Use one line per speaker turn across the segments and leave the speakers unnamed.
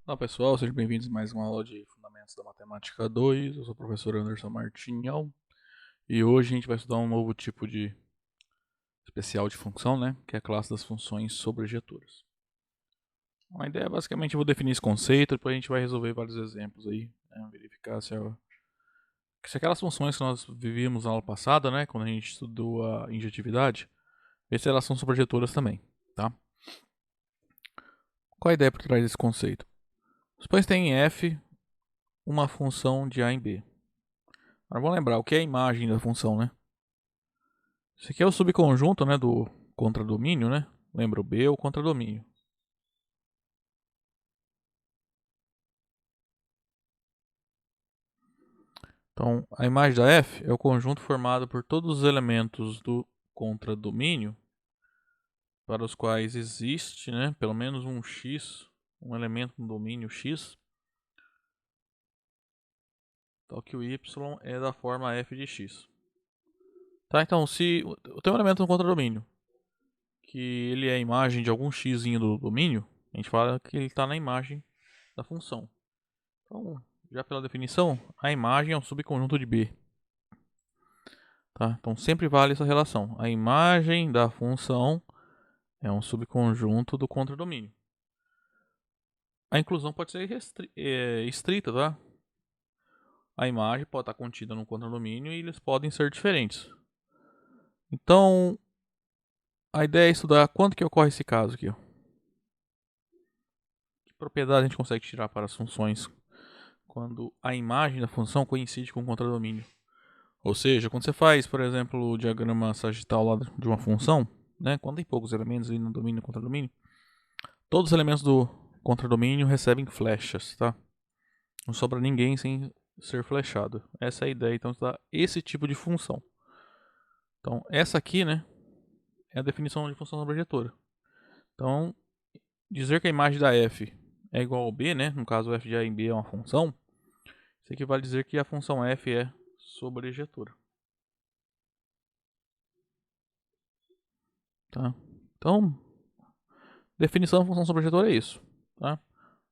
Olá pessoal, sejam bem-vindos a mais uma aula de Fundamentos da Matemática 2. Eu sou o professor Anderson Martinhal e hoje a gente vai estudar um novo tipo de especial de função, né? Que é a classe das funções sobrejetoras. A ideia é basicamente eu vou definir esse conceito, depois a gente vai resolver vários exemplos aí, né? Verificar se aquelas funções que nós vivíamos na aula passada, né? Quando a gente estudou a injetividade, ver se elas são sobrejetoras também, tá? Qual a ideia por trás desse conceito? Supõe que tem em f uma função de a em b. Agora vamos lembrar o que é a imagem da função, né? Isso aqui é o subconjunto, né, do contradomínio, né? Lembra, o B é o contradomínio. Então, a imagem da F é o conjunto formado por todos os elementos do contradomínio para os quais existe, né, pelo menos um x, um elemento no domínio x, tal que o y é da forma f de x. Tá, então, se tem um elemento no contradomínio que ele é a imagem de algum x do domínio, a gente fala que ele está na imagem da função. Então, já pela definição, a imagem é um subconjunto de B. Tá? Então, sempre vale essa relação. A imagem da função é um subconjunto do contradomínio. A inclusão pode ser estrita, tá? A imagem pode estar contida no contradomínio e eles podem ser diferentes. Então, a ideia é estudar quando que ocorre esse caso aqui. Ó. Que propriedade a gente consegue tirar para as funções quando a imagem da função coincide com o contradomínio. Ou seja, quando você faz, por exemplo, o diagrama sagital lá de uma função, né, quando tem poucos elementos ali no domínio e contradomínio, todos os elementos do contradomínio recebem flechas, tá? Não sobra ninguém sem ser flechado. Essa é a ideia, então, estudar esse tipo de função. Então, essa aqui, né, é a definição de função sobrejetora. Então, dizer que a imagem da f é igual ao b, né, no caso f de a em b é uma função, isso equivale a dizer que a função f é sobrejetora. Tá? Então, definição da função sobrejetora é isso. Tá?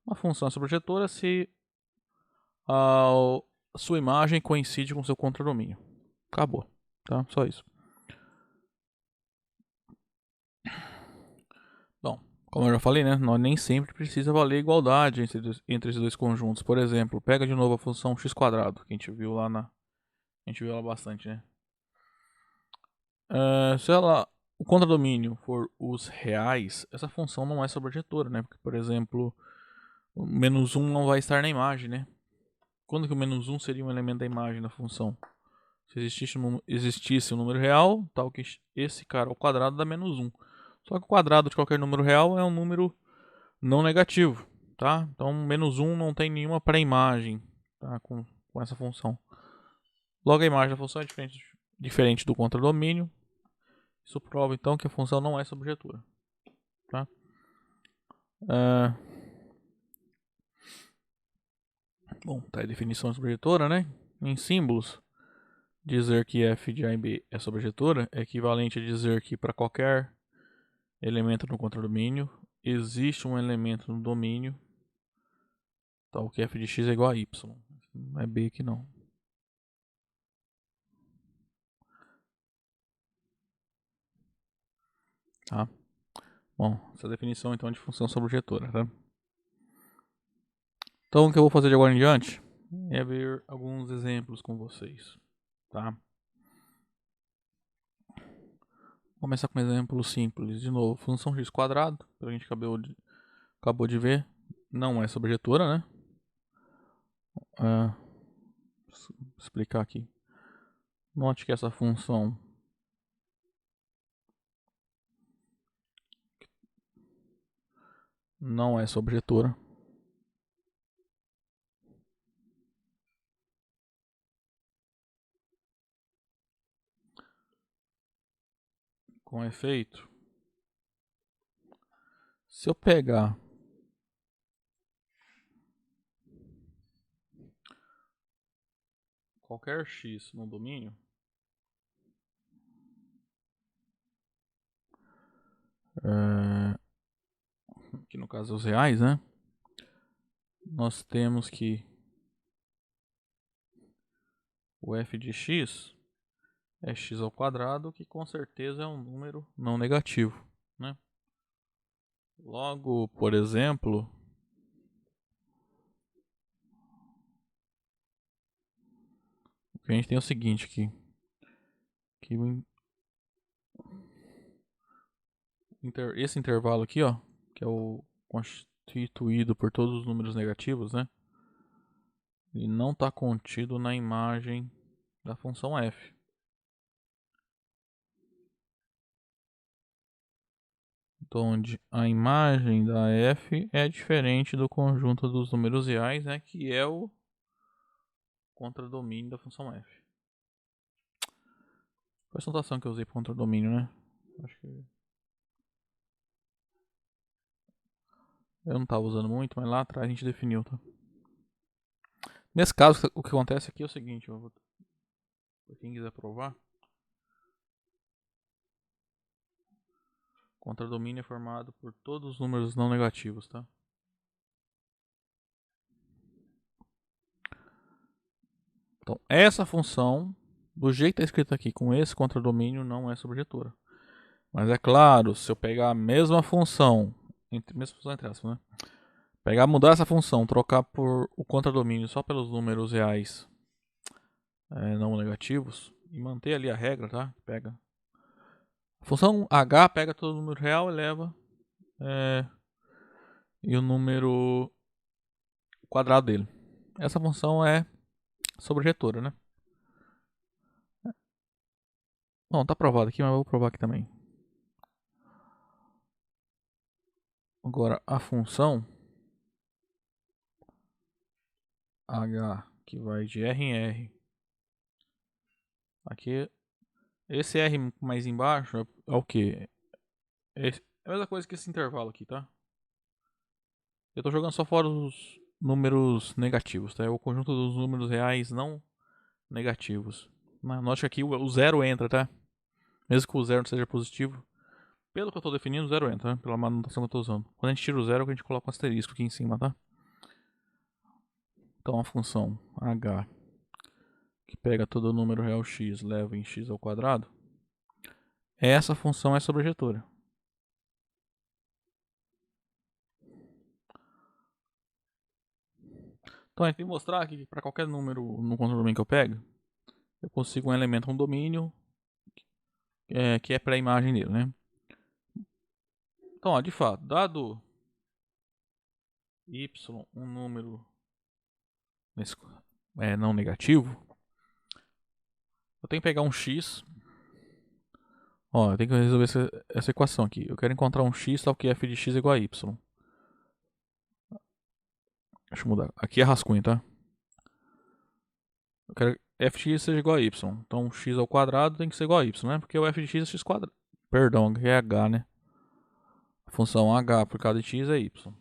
Uma função é sobrejetora se a sua imagem coincide com o seu contradomínio. Acabou. Tá? Só isso. Bom, como eu já falei, né, nós nem sempre precisa valer igualdade entre esses dois conjuntos. Por exemplo, pega de novo a função x², que a gente viu lá a gente viu ela bastante, né? Se o contradomínio for os reais, essa função não é sobrejetora, né? Porque, por exemplo, o menos 1 não vai estar na imagem, né? Quando que o menos 1 seria um elemento da imagem da função? Se existisse um número real, tal que esse cara ao quadrado dá menos 1. Só que o quadrado de qualquer número real é um número não negativo, tá? Então, menos 1 não tem nenhuma pré-imagem, tá? Com essa função. Logo, a imagem da função é diferente do contradomínio. Isso prova, então, que a função não é sobrejetora, tá? Uh, Bom, tá a definição de sobrejetora, né? Em símbolos, dizer que f de a em b é sobrejetora é equivalente a dizer que para qualquer elemento no contradomínio existe um elemento no domínio tal que f de x é igual a y. Não é b aqui não. Tá? Bom, essa definição então de função sobrejetora, tá? Então o que eu vou fazer de agora em diante é ver alguns exemplos com vocês, tá? Vou começar com um exemplo simples. De novo, função x², que a gente acabou de ver, não é sobrejetora, né? Vou explicar aqui. Note que essa função não é sobrejetora. Com efeito, se eu pegar qualquer x no domínio, que no caso é os reais, né? nós temos que o f de x é x ao quadrado, que com certeza é um número não negativo, né? Logo, por exemplo, a gente tem o seguinte aqui, que esse intervalo aqui, ó, que é o constituído por todos os números negativos, né? Ele não está contido na imagem da função f. Então, onde a imagem da f é diferente do conjunto dos números reais, né, que é o contradomínio da função f. Qual é a notação que eu usei para contradomínio, né? Acho que eu não estava usando muito, mas lá atrás a gente definiu, tá? Nesse caso, o que acontece aqui é o seguinte, para quem quiser provar, contradomínio é formado por todos os números não negativos, tá? Então, essa função, do jeito que está escrito aqui, com esse contradomínio, não é subjetora. Mas é claro, se eu pegar a mesma função, mesma função entre aspas, né? Pegar, mudar essa função, trocar por o contradomínio só pelos números reais não negativos e manter ali a regra, tá? Pega a função h, pega todo o número real, eleva e o número quadrado dele. Essa função é sobrejetora, né? Bom, tá provado aqui, mas eu vou provar aqui também. Agora, a função h, que vai de r em r. Aqui, esse r mais embaixo é o que? É a mesma coisa que esse intervalo aqui, tá? Eu tô jogando só fora os números negativos, tá? É o conjunto dos números reais não negativos. Note que aqui o zero entra, tá? Mesmo que o zero não seja positivo. Pelo que eu estou definindo, o zero entra, né? Pela manutenção que eu estou usando. Quando a gente tira o zero, a gente coloca um asterisco aqui em cima, tá? Então a função h, que pega todo o número real x, leva em x ao quadrado, essa função é sobrejetora. Então a gente tem que mostrar que para qualquer número no controle que eu pego, eu consigo um elemento, um domínio, que é para a imagem dele, né? Então, ó, de fato, dado y um número não negativo, eu tenho que pegar um x. Ó, eu tenho que resolver essa equação aqui. Eu quero encontrar um x tal que f de x é igual a y. Deixa eu mudar. Aqui é rascunho, tá? Eu quero que f de x seja igual a y. Então x ao quadrado tem que ser igual a y, né? Porque o f de x é x quadrado. Perdão, aqui é h, né? A função h por cada de x é y.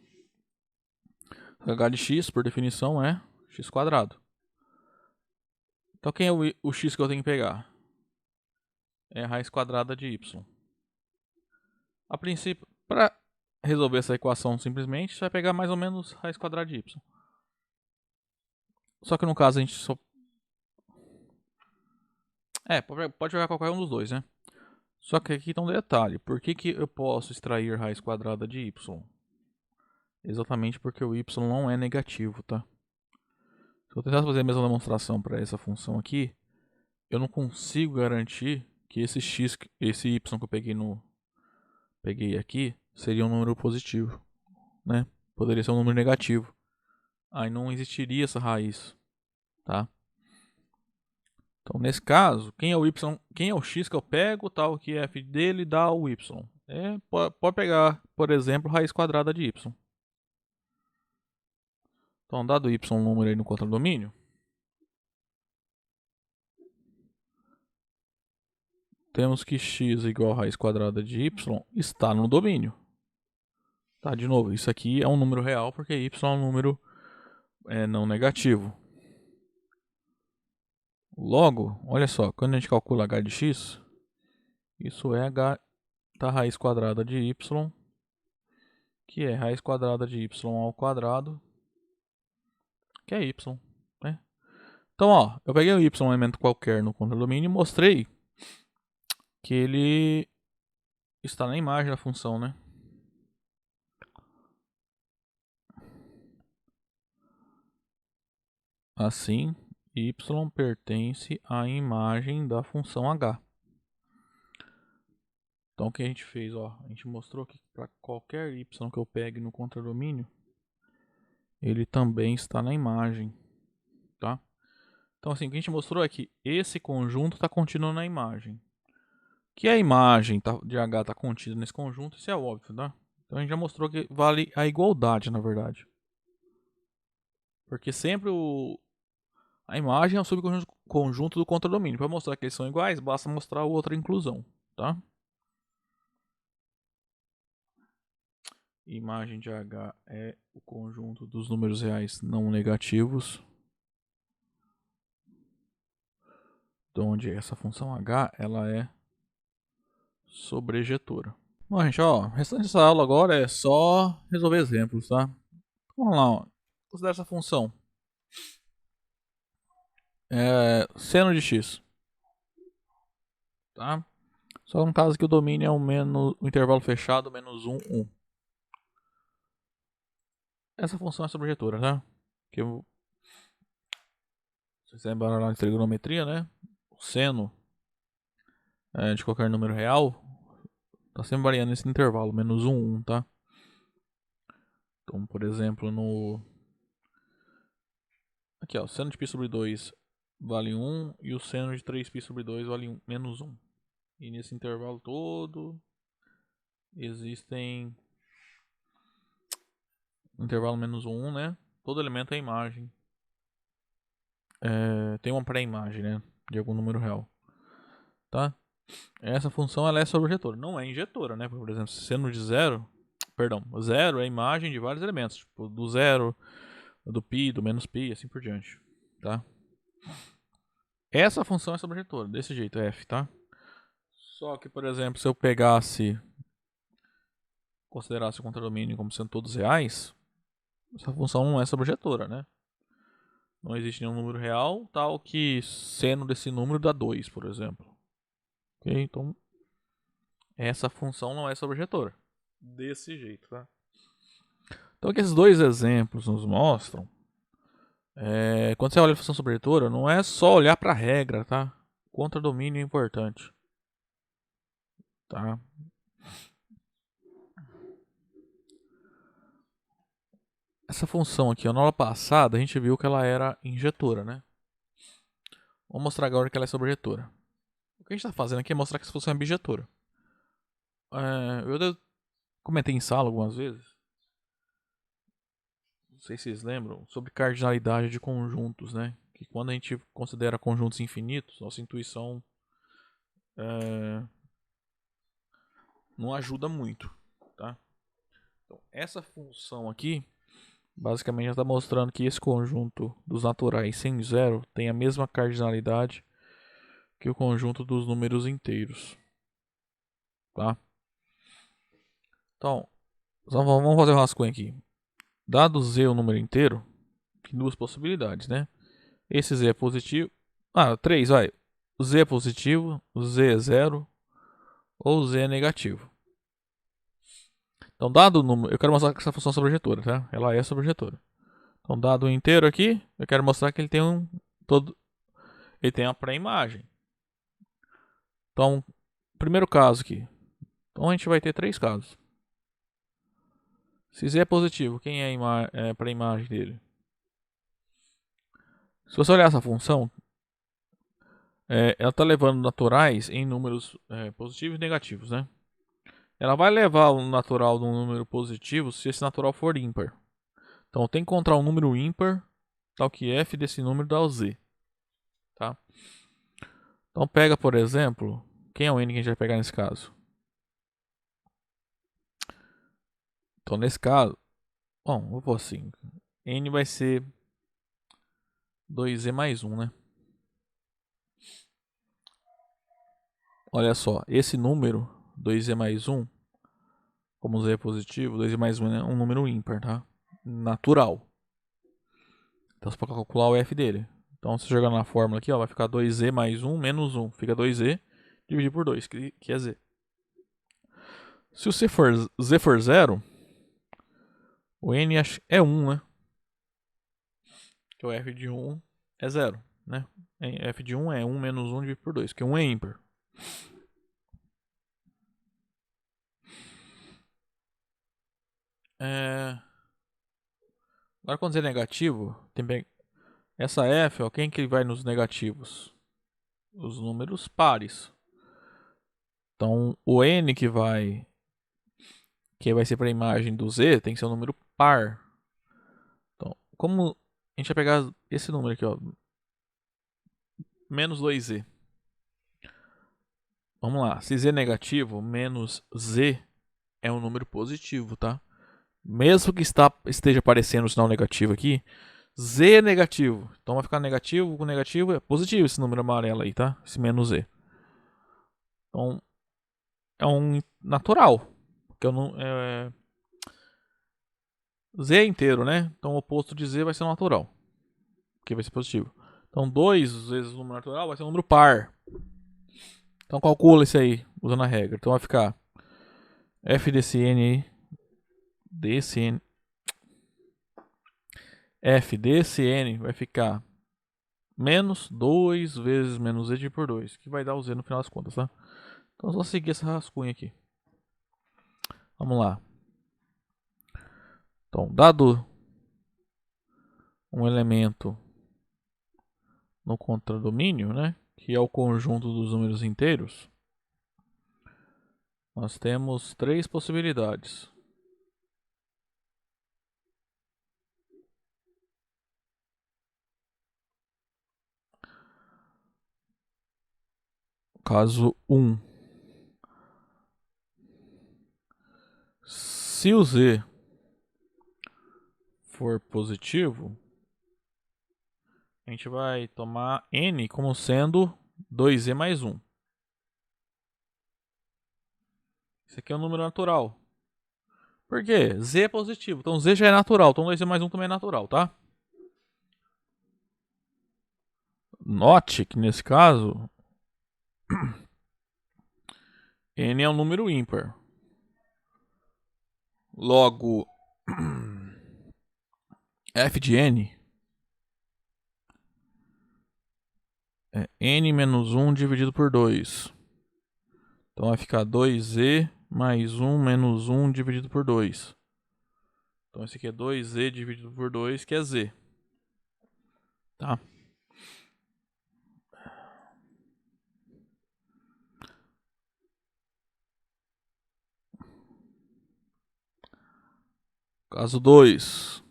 H de x, por definição, é x quadrado. Então quem é o x que eu tenho que pegar? É a raiz quadrada de y. A princípio, para resolver essa equação simplesmente, você vai pegar mais ou menos raiz quadrada de y. Só que no caso a gente só... pode jogar qualquer um dos dois, né? Só que aqui tem um detalhe. Por que eu posso extrair raiz quadrada de y? Exatamente porque o y não é negativo, tá? Se eu tentar fazer a mesma demonstração para essa função aqui, eu não consigo garantir que esse x, esse y que eu peguei aqui, seria um número positivo, né? Poderia ser um número negativo. Aí não existiria essa raiz, tá? Então, nesse caso, quem é o y, quem é o x que eu pego, tal que f dele dá o y. Pode pegar, por exemplo, raiz quadrada de y. Então, dado y um número aí no contradomínio, temos que x igual a raiz quadrada de y está no domínio. Tá, de novo, isso aqui é um número real porque y é um número não negativo. Logo, olha só, quando a gente calcula h de x, isso é h da raiz quadrada de y, que é raiz quadrada de y ao quadrado que é y, né? Então, ó, eu peguei o y, um elemento qualquer no contradomínio, e mostrei que ele está na imagem da função, né? Assim, y pertence à imagem da função h. Então, o que a gente fez, ó, a gente mostrou que para qualquer y que eu pegue no contradomínio, ele também está na imagem, tá? Então, assim, o que a gente mostrou é que esse conjunto está contido na imagem. Que a imagem de H está contida nesse conjunto, isso é óbvio, tá? Então a gente já mostrou que vale a igualdade, na verdade. Porque sempre a imagem é um subconjunto do contradomínio. Para mostrar que eles são iguais, basta mostrar outra inclusão, tá? Imagem de H é o conjunto dos números reais não negativos, onde essa função H ela é sobrejetora. Bom, gente, ó, o restante dessa aula agora é só resolver exemplos, tá? Vamos lá, ó. Considera essa função. Seno de x. Tá? Só no caso que o domínio é o intervalo fechado menos 1, 1. Essa função é sobrejetora, tá? Que vocês lembram lá de trigonometria, né? O seno de qualquer número real tá sempre variando nesse intervalo, menos 1, 1, tá? Então, por exemplo, aqui, ó, o seno de π sobre 2 vale 1 e o seno de 3π sobre 2 vale menos 1. E nesse intervalo todo existem intervalo menos 1, né? Todo elemento é imagem. Tem uma pré-imagem, né? De algum número real. Tá? Essa função ela é sobrejetora. Não é injetora, né? Por exemplo, seno de zero. Perdão, zero é a imagem de vários elementos. Tipo, do zero, do π, do menos π, assim por diante. Tá? Essa função é sobrejetora, desse jeito, f, tá? Só que, por exemplo, se eu considerasse o contradomínio como sendo todos reais, essa função não é sobrejetora, né? Não existe nenhum número real, tal que seno desse número dá 2, por exemplo. Ok? Então, essa função não é sobrejetora. Desse jeito, tá? Então, o que esses dois exemplos nos mostram quando você olha a função sobrejetora, não é só olhar para a regra, tá? Contradomínio é importante. Tá? Essa função aqui, na aula passada, a gente viu que ela era injetora, né? Vou mostrar agora que ela é sobrejetora. O que a gente está fazendo aqui é mostrar que essa função é bijetora. Eu comentei em sala algumas vezes, não sei se vocês lembram, sobre cardinalidade de conjuntos, né? Que quando a gente considera conjuntos infinitos, nossa intuição não ajuda muito, tá? Então, essa função aqui, basicamente já está mostrando que esse conjunto dos naturais sem zero tem a mesma cardinalidade que o conjunto dos números inteiros, tá? Então, vamos fazer um rascunho aqui. Dado z o número inteiro, tem duas possibilidades, né? Esse z é positivo. 3, vai. O z é positivo, o z é zero ou o z é negativo. Então, dado o número, eu quero mostrar que essa função é sobrejetora, tá? Ela é sobrejetora. Então, dado o inteiro aqui, eu quero mostrar que ele tem ele tem a pré-imagem. Então, primeiro caso aqui. Então, a gente vai ter três casos. Se z é positivo, quem é a pré-imagem dele? Se você olhar essa função, ela está levando naturais em números positivos e negativos, né? Ela vai levar o natural de um número positivo se esse natural for ímpar. Então, tem que encontrar um número ímpar, tal que f desse número dá o z. Tá? Então, pega, por exemplo, quem é o n que a gente vai pegar nesse caso? Então, nesse caso, bom, vou pôr assim, n vai ser 2z mais 1, né? Olha só, esse número, 2z mais 1, como z é positivo, 2z mais 1 é um número ímpar, tá? Natural. Então você pode calcular o f dele. Então se jogar na fórmula aqui, ó, vai ficar 2z mais 1 menos 1. Fica 2z dividido por 2, que é z. Se o z for 0, o n é 1, né? Que o f de 1 é 0, né? F de 1 é 1 menos 1 dividido por 2, que 1 é ímpar. Agora quando é negativo, essa f, ó, quem que vai nos negativos? Os números pares. Então o n que vai ser para a imagem do z tem que ser um número par. Então, como a gente vai pegar esse número aqui, ó, menos 2z. Vamos lá, se z é negativo, menos z é um número positivo, tá? Mesmo que esteja aparecendo o sinal negativo aqui, z é negativo. Então vai ficar negativo com negativo, é positivo esse número amarelo aí, tá? Esse menos z. Então, é um natural. Porque eu não, z é inteiro, né? Então o oposto de z vai ser natural. Que vai ser positivo. Então 2 vezes o número natural vai ser um número par. Então calcula isso aí, usando a regra. Então vai ficar f desse n aí, f desse n vai ficar menos 2 vezes menos z dividido por 2, que vai dar o z no final das contas, tá? Então é só seguir essa rascunha aqui. Vamos lá. Então, dado um elemento no contradomínio, né, que é o conjunto dos números inteiros, nós temos 3 possibilidades. Caso 1. Se o z for positivo, a gente vai tomar n como sendo 2z mais 1. Esse aqui é um número natural. Por quê? Z é positivo, então z já é natural, então 2z mais 1 também é natural, tá? Note que nesse caso, n é um número ímpar. Logo, f de n é n menos 1 dividido por 2. Então vai ficar 2z mais 1 menos 1 dividido por 2. Então esse aqui é 2z dividido por 2, que é z. Tá? Caso 2.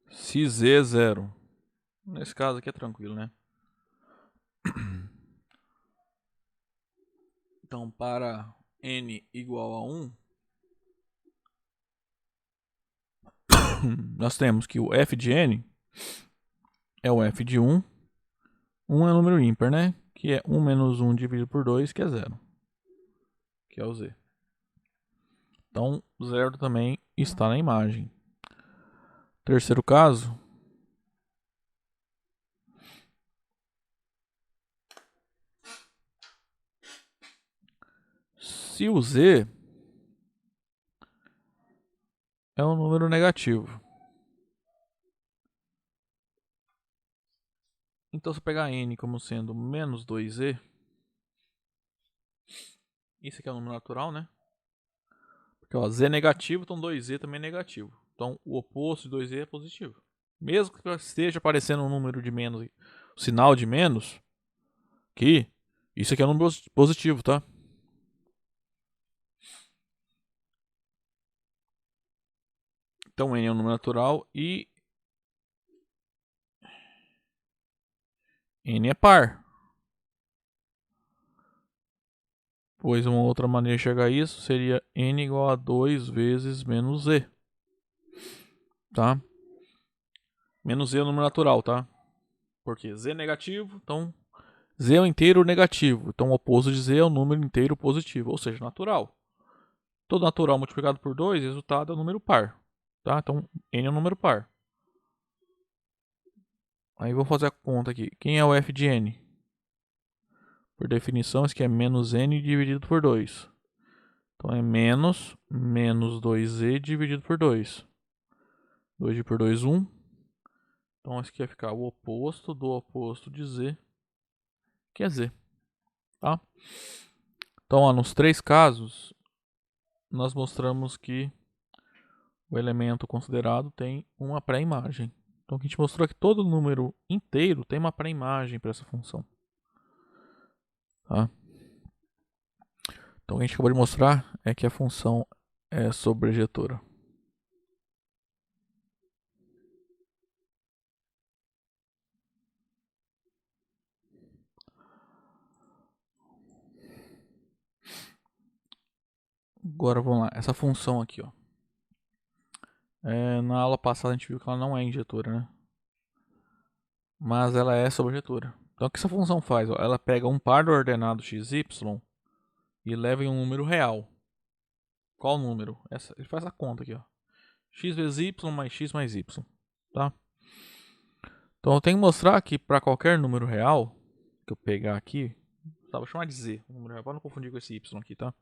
Se z é 0. Nesse caso aqui é tranquilo, né? Então, para n igual a 1, nós temos que o f de n é o f de 1. 1 é um número ímpar, né? Que é 1 menos 1 dividido por 2, que é 0. Que é o z. Então, 0 também está na imagem. Terceiro caso. Se o z é um número negativo. Então, se eu pegar n como sendo menos 2z, isso aqui é um número natural, né? Porque ó, z é negativo, então 2z também é negativo. Então, o oposto de 2z é positivo. Mesmo que esteja aparecendo um número de menos, o sinal de menos, que isso aqui é um número positivo, tá? Então, n é um número natural e n é par. Pois uma outra maneira de chegar a isso seria n igual a 2 vezes menos z. Tá? Menos z é o número natural, tá? Porque z é negativo, então z é um inteiro negativo. Então o oposto de z é um número inteiro positivo, ou seja, natural. Todo natural multiplicado por 2, resultado é um número par. Tá? Então n é um número par. Aí vou fazer a conta aqui. Quem é o f de n? Por definição, isso aqui é menos n dividido por 2. Então é menos 2z dividido por 2. 2 por 2, 1. Então isso aqui vai ficar o oposto do oposto de z, que é z. Tá? Então, ó, nos três casos, nós mostramos que o elemento considerado tem uma pré-imagem. Então, a gente mostrou que todo número inteiro tem uma pré-imagem para essa função. Tá? Então, o que a gente acabou de mostrar é que a função é sobrejetora. Agora vamos lá, essa função aqui, ó. Na aula passada a gente viu que ela não é injetora, né? Mas ela é sobrejetora. Então o que essa função faz? Ó? Ela pega um par do ordenado xy e leva em um número real. Qual número? Ele faz a conta aqui, ó. X vezes y mais x mais y. Tá? Então eu tenho que mostrar que para qualquer número real que eu pegar aqui, tá, vou chamar de z, um número real, para não confundir com esse y aqui, tá?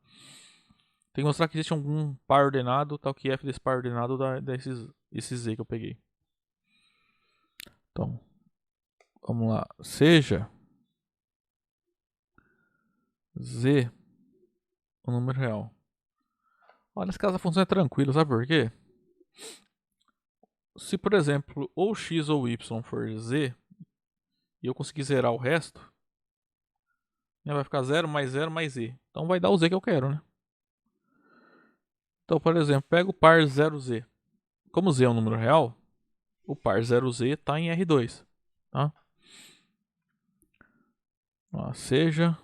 Tem que mostrar que existe algum par ordenado, tal que f desse par ordenado dá esse z que eu peguei. Então, vamos lá. Seja z um número real. Olha, nesse caso a função é tranquila, sabe por quê? Se, por exemplo, ou x ou y for z, e eu conseguir zerar o resto, vai ficar 0 mais z. Então vai dar o z que eu quero, né? Então, por exemplo, pego o par 0z. Como z é um número real, o par 0z está em R2. Tá? Ó, seja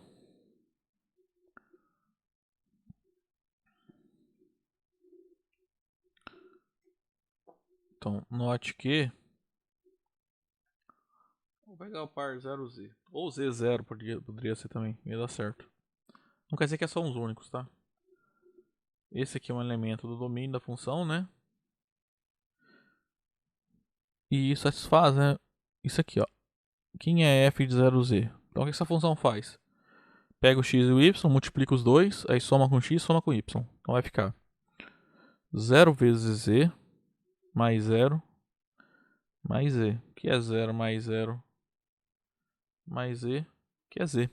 então, note que vou pegar o par 0z. Ou z0 poderia ser também, ia dar certo. Não quer dizer que são os únicos, tá? Esse aqui é um elemento do domínio da função, né? E satisfaz, né? Isso aqui, ó. Quem é f de 0z? Então o que essa função faz? Pega o x e o y, multiplica os dois, aí soma com x, soma com y. Então vai ficar 0 vezes z mais 0 mais z, que é 0 mais 0 mais z, que é z.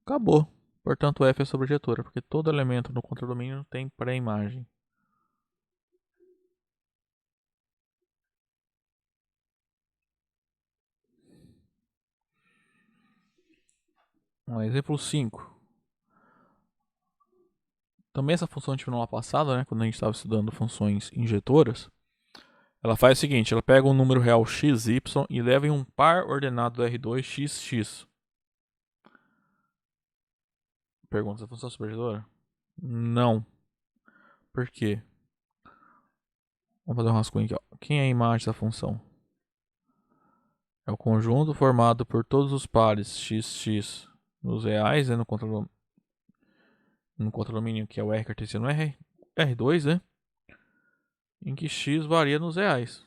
Acabou. Portanto, f é sobrejetora, porque todo elemento no contradomínio tem pré-imagem. Exemplo 5. Também essa função a gente viu na aula passada, né, quando a gente estava estudando funções injetoras. Ela faz o seguinte, ela pega um número real x, y e leva em um par ordenado R2 x, x. Pergunta, essa função é sobrejetora? Não. Por quê? Vamos fazer um rascunho aqui, ó. Quem é a imagem da função? É o conjunto formado por todos os pares x nos reais, né, no contradomínio que é o R cartesiano R2, né? Em que x varia nos reais.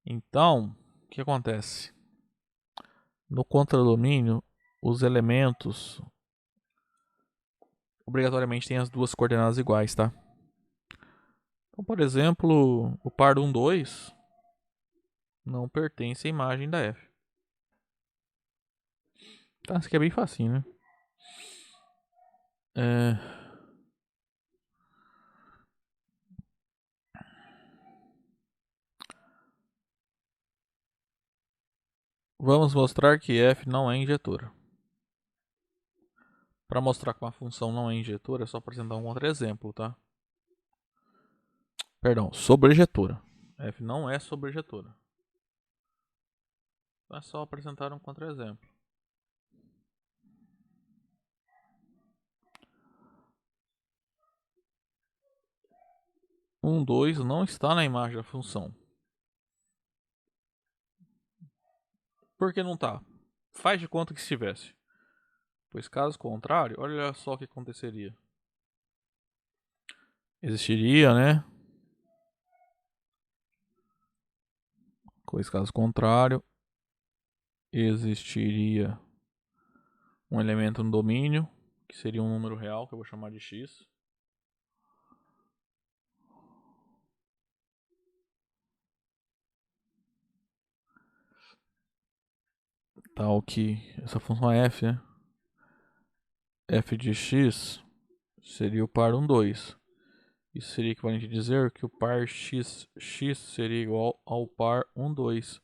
Então, o que acontece? No contradomínio, os elementos obrigatoriamente têm as duas coordenadas iguais, tá? Então, por exemplo, o par 1, 2 não pertence à imagem da f. Tá, isso aqui é bem facinho, né? Vamos mostrar que f não é injetora. Para mostrar que uma função não é injetora, é só apresentar um outro exemplo, tá? Perdão, sobrejetora. F não é sobrejetora. É só apresentar um contra-exemplo. 1, 2 não está na imagem da função. Por que não está? Faz de conta que estivesse. Pois caso contrário, olha só o que aconteceria. existiria, né? Pois caso contrário, existiria um elemento no domínio, que seria um número real, que eu vou chamar de x. Tal que essa função é f, né? F de x seria o par 1, 2. Isso seria equivalente a dizer que o par x seria igual ao par 1, 2. Isso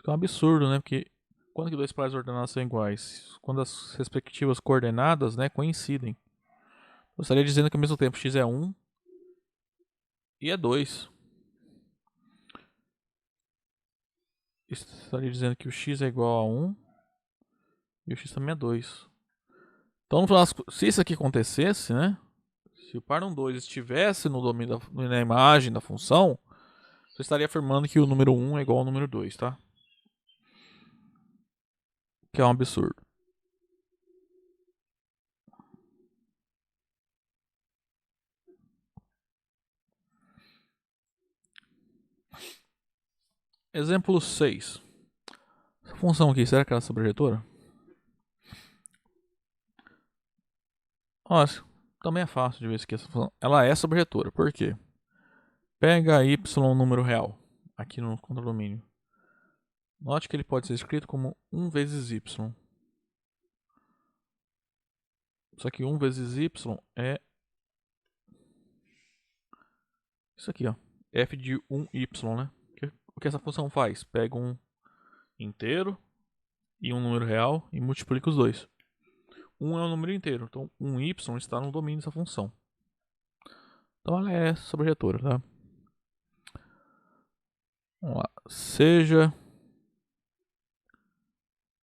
é um absurdo, né? Porque quando que dois pares ordenados são iguais? Quando as respectivas coordenadas, né, coincidem. Eu estaria dizendo que ao mesmo tempo x é 1 e é 2. Estaria dizendo que o x é igual a 1 e o x também é 2. Então, no final, se isso aqui acontecesse, né? Se o par 1, 2 estivesse no domínio na imagem da função, você estaria afirmando que o número 1 é igual ao número 2, tá? Que é um absurdo. Exemplo 6. Essa função aqui, será que ela é sobrejetora? Nossa, também é fácil de ver se essa função ela é sobrejetora. Por quê? Pega y número real aqui no contradomínio. Note que ele pode ser escrito como 1 vezes y. Só que 1 vezes y é isso aqui, ó. F de 1y, né? O que essa função faz? Pega um inteiro e um número real e multiplica os dois. 1 é um número inteiro, então 1y está no domínio dessa função. Então ela é sobrejetora, tá? Vamos lá. Seja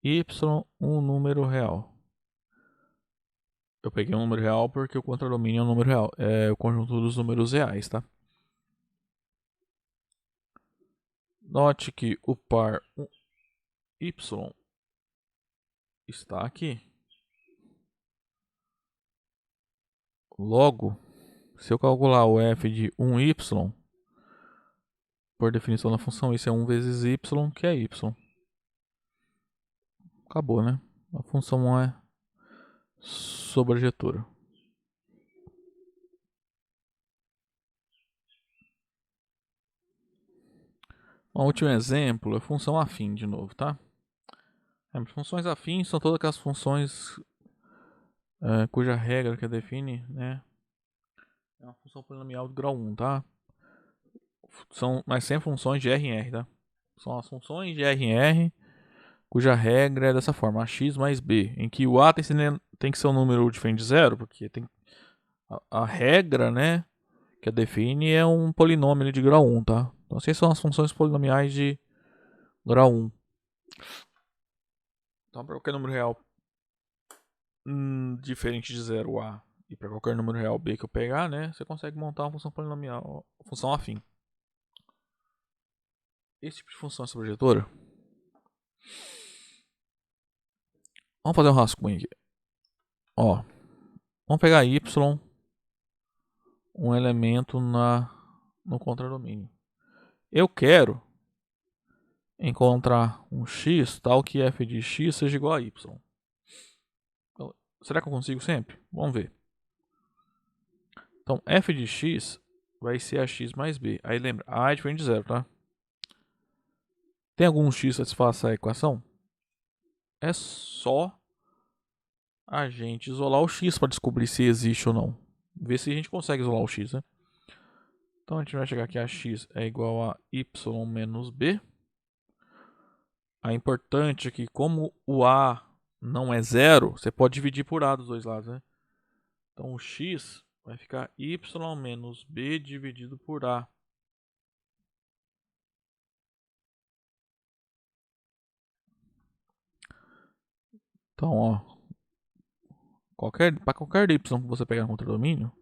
y um número real. Eu peguei um número real porque o contradomínio é um número real. É o conjunto dos números reais, tá? Note que o par y está aqui. Logo, se eu calcular o f de 1y, por definição da função, isso é 1 vezes y, que é y. Acabou, né? A função é sobrejetora. Um último exemplo é função afim de novo, tá? Funções afins são todas aquelas funções cuja regra que define, né, é uma função polinomial do grau 1, tá? Mas sempre funções de R em R, tá? São as funções de R em R cuja regra é dessa forma, ax mais b, em que o a tem que ser um número diferente de zero, porque tem a regra, né, que a define é um polinômio de grau 1, tá? Então essas são as funções polinomiais de grau 1. Então para qualquer número real diferente de 0 a e para qualquer número real b que eu pegar, né, você consegue montar uma função polinomial, função afim. Esse tipo de função é sobrejetora. Vamos fazer um rascunho aqui. Ó, vamos pegar y, um elemento no contradomínio. Eu quero encontrar um x tal que f de x seja igual a y. Então, será que eu consigo sempre? Vamos ver. Então, f de x vai ser ax mais b. Aí lembra, a é diferente de zero, tá? Tem algum x que satisfaça a equação? É só a gente isolar o x para descobrir se existe ou não. Ver se a gente consegue isolar o x, né? Então a gente vai chegar aqui a x é igual a y menos b. É importante é que como o a não é zero, você pode dividir por a dos dois lados, né? Então o x vai ficar y menos b dividido por a. Então, ó, para qualquer y que você pegar no contradomínio,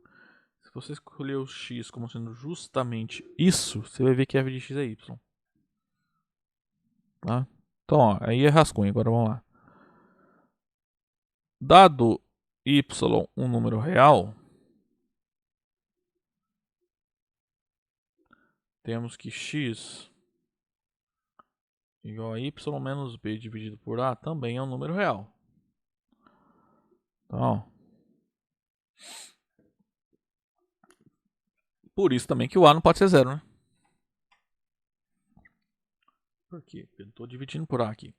se você escolher o x como sendo justamente isso, você vai ver que f de x é y. Tá? Então, ó, aí é rascunho. Agora vamos lá. Dado y um número real, temos que x igual a y menos b dividido por a também é um número real. Então, por isso também que o a não pode ser zero, né? Por quê? Porque eu estou dividindo por a aqui.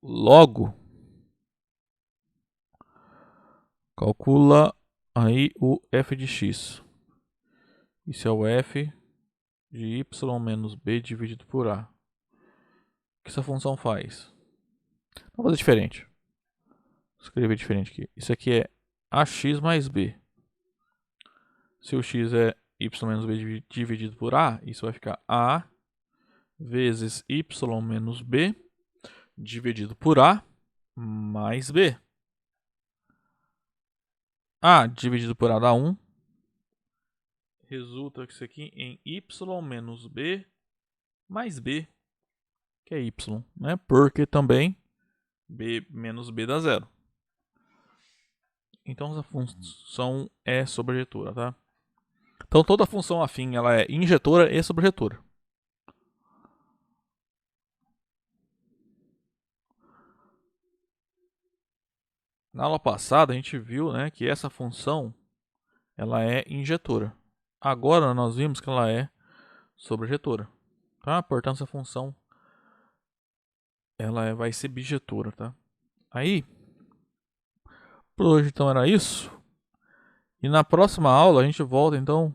Logo, calcula aí o f de x. Isso é o f de y menos b dividido por a. O que essa função faz? Vamos fazer diferente. Vou escrever diferente aqui. Isso aqui é ax mais b. Se o x é y menos b dividido por a, isso vai ficar a vezes y menos b dividido por a mais b. A dividido por a dá 1. Resulta isso aqui em y menos b mais b, que é y, né? Porque também b menos b dá 0. Então essa função é sobrejetora, tá? Então toda função afim ela é injetora e sobrejetora. Na aula passada a gente viu, né, que essa função ela é injetora. Agora nós vimos que ela é sobrejetora, tá? Portanto essa função ela vai ser bijetora, tá? Aí, por hoje então era isso. E na próxima aula a gente volta então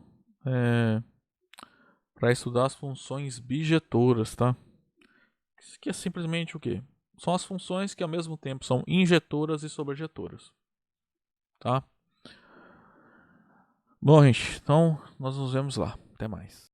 para estudar as funções bijetoras, tá? Isso aqui é simplesmente o quê? São as funções que ao mesmo tempo são injetoras e sobrejetoras, tá? Bom, gente, então nós nos vemos lá. Até mais.